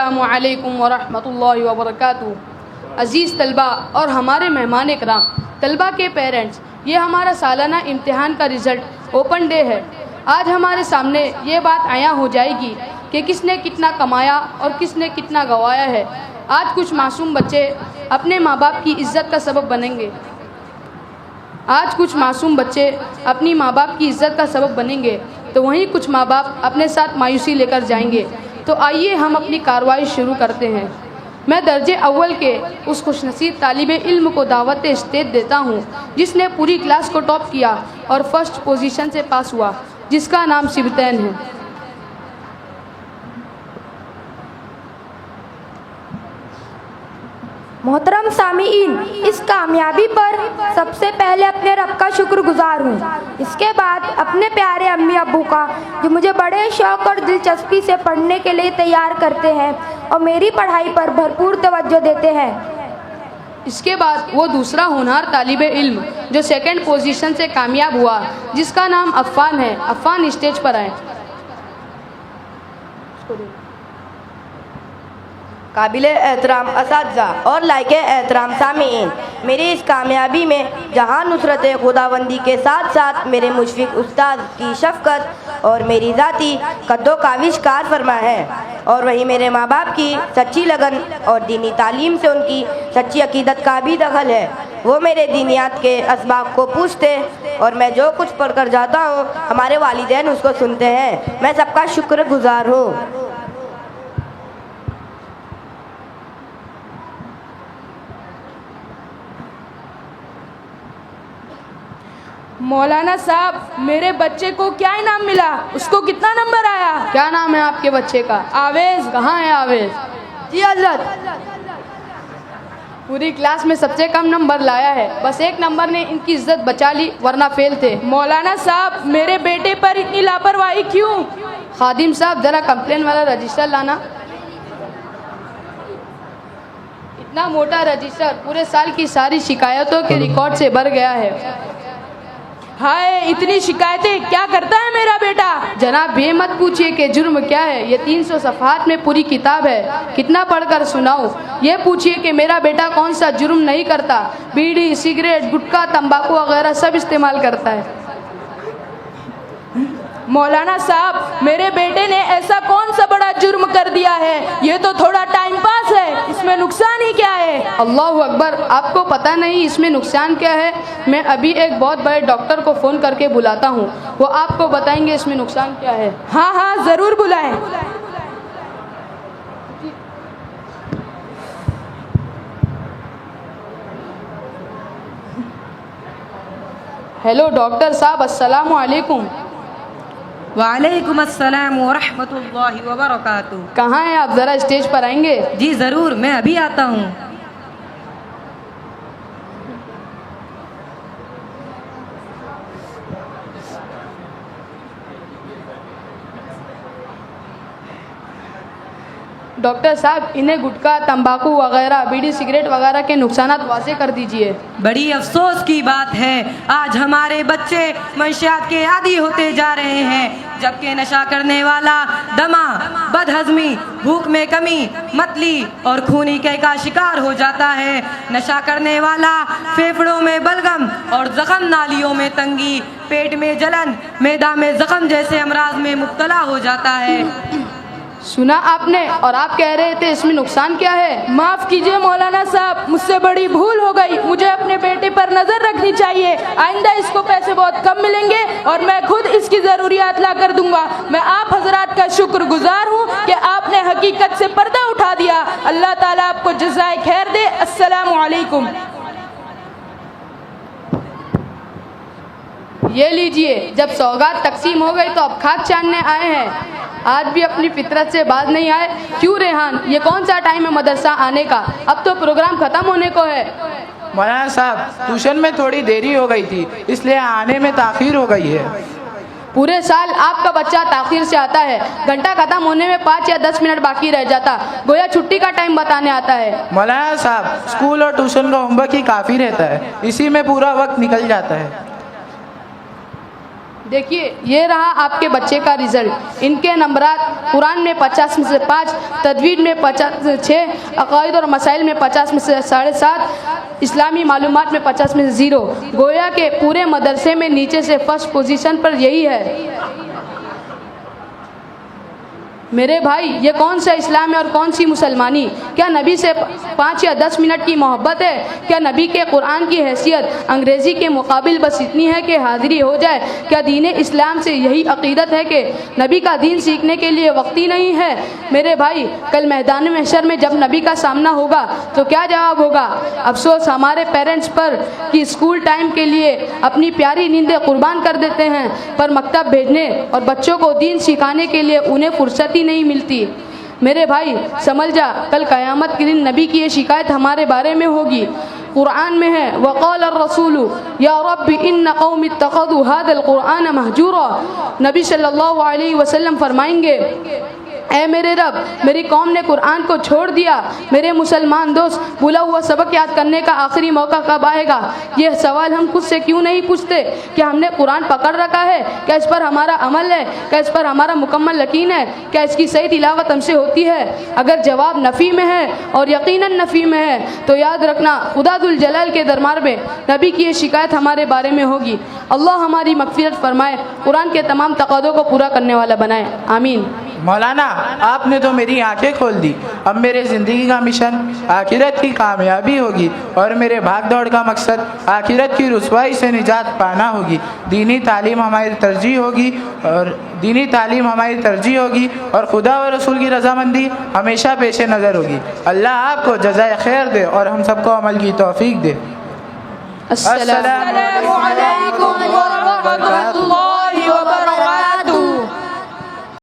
अस्सलामु अलैकुम वरहमतुल्लाहि वबरकातुहू। अज़ीज़ तलबा और हमारे मेहमान इकराम, तलबा के पेरेंट्स, ये हमारा सालाना इम्तिहान का रिज़ल्ट ओपन डे है। आज हमारे सामने ये बात आया हो जाएगी कि किसने कितना कमाया और किसने कितना गंवाया है। आज कुछ मासूम बच्चे अपने माँ बाप की इज़्ज़त का सबब बनेंगे। आज कुछ मासूम बच्चे अपनी माँ बाप की इज़्ज़त का सबब बनेंगे तो वहीं कुछ माँ बाप अपने साथ मायूसी लेकर जाएंगे। तो आइए हम अपनी कार्रवाई शुरू करते हैं। मैं दर्जे अव्वल के उस खुशनसीब तालिबे इल्म को दावत इस्तेद देता हूँ जिसने पूरी क्लास को टॉप किया और फर्स्ट पोजीशन से पास हुआ, जिसका नाम सिबतैन है। मोहतरम सामीईन, इस कामयाबी पर सबसे पहले अपने रब का शुक्रगुजार हूँ। इसके बाद अपने प्यारे अम्मी अब्बू का, जो मुझे बड़े शौक़ और दिलचस्पी से पढ़ने के लिए तैयार करते हैं और मेरी पढ़ाई पर भरपूर तवज्जो देते हैं। इसके बाद वो दूसरा होनहार तालिबे इल्म जो सेकंड पोजीशन से कामयाब हुआ, जिसका नाम अफ़ान है। अफ़ान स्टेज पर आए। काबिल एहतराम असातिज़ा और लायक एहतराम सामीईन, मेरी इस कामयाबी में जहाँ नुसरत खुदाबंदी के साथ साथ मेरे मुशफ़िक़ उस्ताद की शफ़क़त और मेरी ज़ाती कद्दो काविश कार फरमा है, और वहीं मेरे माँ बाप की सच्ची लगन और दीनी तालीम से उनकी सच्ची अक़ीदत का भी दखल है। वो मेरे दीनियात के असबाब को पूछते और मैं जो कुछ पढ़ कर जाता हूँ हमारे वालिदैन उसको सुनते हैं। मैं सबका शुक्रगुजार हूँ। मौलाना साहब, मेरे बच्चे को क्या इनाम मिला? उसको कितना नंबर आया? क्या नाम है आपके बच्चे का? आवेज़। कहाँ है आवेज़? जी हज़रत। पूरी क्लास में सबसे कम नंबर लाया है। बस एक नंबर ने इनकी इज्जत बचा ली, वरना फेल थे। मौलाना साहब, मेरे बेटे पर इतनी लापरवाही क्यों? खादिम साहब, ज़रा कंप्लेन वाला रजिस्टर लाना। इतना मोटा रजिस्टर पूरे साल की सारी शिकायतों के रिकॉर्ड से भर गया है। हाय, इतनी शिकायतें! क्या करता है मेरा बेटा? जनाब, ये मत पूछिए कि जुर्म क्या है। ये 300 सफ़हात में पूरी किताब है, कितना पढ़कर सुनाऊं। ये पूछिए कि मेरा बेटा कौन सा जुर्म नहीं करता। बीड़ी, सिगरेट, गुटखा, तंबाकू वगैरह सब इस्तेमाल करता है। मौलाना साहब, मेरे बेटे ने ऐसा कौन सा बड़ा जुर्म कर दिया है? ये तो थोड़ा टाइम पास है, इसमें नुकसान ही क्या है? अल्लाहु अकबर, आपको पता नहीं इसमें नुकसान क्या है? मैं अभी एक बहुत बड़े डॉक्टर को फ़ोन करके बुलाता हूँ, वो आपको बताएंगे इसमें नुकसान क्या है। हाँ हाँ, ज़रूर बुलाएं। हेलो डॉक्टर साहब, अस्सलामु अलैकुम। वालेकुम अस्सलाम वरहमतुल्लाहि वबरकातुहू। कहाँ हैं आप? ज़रा स्टेज पर आएंगे? जी ज़रूर, मैं अभी आता हूँ। डॉक्टर साहब, इन्हें गुटखा, तंबाकू वगैरह, बीड़ी, सिगरेट वगैरह के नुकसानात वाज़े कर दीजिए। बड़ी अफसोस की बात है, आज हमारे बच्चे मंशियात के आदी होते जा रहे हैं, जबकि नशा करने वाला दमा, बदहज़मी, भूख में कमी, मतली और खूनी कै का शिकार हो जाता है। नशा करने वाला फेफड़ों में बलगम और ज़ख़म, नालियों में तंगी, पेट में जलन, मैदा में ज़ख़म जैसे अमराज में मुब्तला हो जाता है। सुना आपने? और आप कह रहे थे इसमें नुकसान क्या है? माफ़ कीजिए मौलाना साहब, मुझसे बड़ी भूल हो गई। मुझे अपने बेटे पर नज़र रखनी चाहिए। आइंदा इसको पैसे बहुत कम मिलेंगे और मैं खुद इसकी ज़रूरियात ला कर दूंगा। मैं आप हजरात का शुक्रगुजार हूँ कि आपने हकीकत से पर्दा उठा दिया। अल्लाह ताला आपको जज़ाए खैर दे। अस्सलामु अलैकुम। ये लीजिए, जब सौगात तकसीम हो गई तो अब खाक छानने आए हैं। आज भी अपनी फितरत से बाज नहीं आए। क्यों रेहान, ये कौन सा टाइम है मदरसा आने का? अब तो प्रोग्राम ख़त्म होने को है। मौलाना साहब, ट्यूशन में थोड़ी देरी हो गई थी, इसलिए आने में ताख़ीर हो गई है। पूरे साल आपका बच्चा ताख़ीर से आता है, घंटा ख़त्म होने में 5 या 10 मिनट बाकी रह जाता, गोया छुट्टी का टाइम बताने आता है। मौलाना साहब, स्कूल और ट्यूशन का होमवर्क ही काफ़ी रहता है, इसी में पूरा वक्त निकल जाता है। देखिए, ये रहा आपके बच्चे का रिज़ल्ट। इनके नंबरात कुरान में 50 में से 5, तजवीद में 50 में से 6, अक़ाइद और मसाइल में 50 में से 7.5, इस्लामी मालूमात में 50 में से 0। गोया के पूरे मदरसे में नीचे से फर्स्ट पोजीशन पर यही है। मेरे भाई, ये कौन सा इस्लाम है और कौन सी मुसलमानी? क्या नबी से 5 या 10 मिनट की मोहब्बत है? क्या नबी के कुरान की हैसियत अंग्रेज़ी के मुकाबिल बस इतनी है कि हाज़िरी हो जाए? क्या दीन इस्लाम से यही अक़ीदत है कि नबी का दीन सीखने के लिए वक्त ही नहीं है? मेरे भाई, कल मैदान महशर में जब नबी का सामना होगा तो क्या जवाब होगा? अफसोस हमारे पेरेंट्स पर कि स्कूल टाइम के लिए अपनी प्यारी नींदें कुर्बान कर देते हैं, पर मकतब भेजने और बच्चों को दीन सिखाने के लिए उन्हें फुर्सत नहीं मिलती। मेरे भाई, समझ जा, कल क़यामत के दिन नबी की ये शिकायत हमारे बारे में होगी। कुरान में है, वक़ाल अर्रसूलु या रब्बी इन्न कौमी इत्तख़ज़ू हाज़ल कुरआन महजूरा। नबी सल्लल्लाहु अलैहि वसल्लम फरमाएंगे, ऐ मेरे रब, मेरी कौम ने कुरान को छोड़ दिया। मेरे मुसलमान दोस्त, भूला हुआ सबक याद करने का आखिरी मौका कब आएगा? ये सवाल हम खुद से क्यों नहीं पूछते कि हमने कुरान पकड़ रखा है? क्या इस पर हमारा अमल है? क्या इस पर हमारा मुकम्मल यकीन है? क्या इसकी सही तिलावत हमसे होती है? अगर जवाब नफ़ी में है और यकीनन नफ़ी में है तो याद रखना, खुदा दुल जलाल के दरबार में नबी की ये शिकायत हमारे बारे में होगी। अल्लाह हमारी मग़फ़िरत फरमाए, कुरान के तमाम तक़ाज़ों को पूरा करने वाला बनाए। आमीन। मौलाना, आपने तो मेरी आंखें खोल दी। अब मेरे ज़िंदगी का मिशन आखिरत की कामयाबी होगी और मेरे भाग दौड़ का मकसद आखिरत की रुसवाई से निजात पाना होगी। दीनी तालीम हमारी तरजीह होगी और खुदा व रसूल की रज़ामंदी हमेशा पेश नज़र होगी। अल्लाह आपको जज़ाए खैर दे और हम सबको अमल की तौफीक दे। अस्सलामु अलैकुम व रहमतुल्लाह।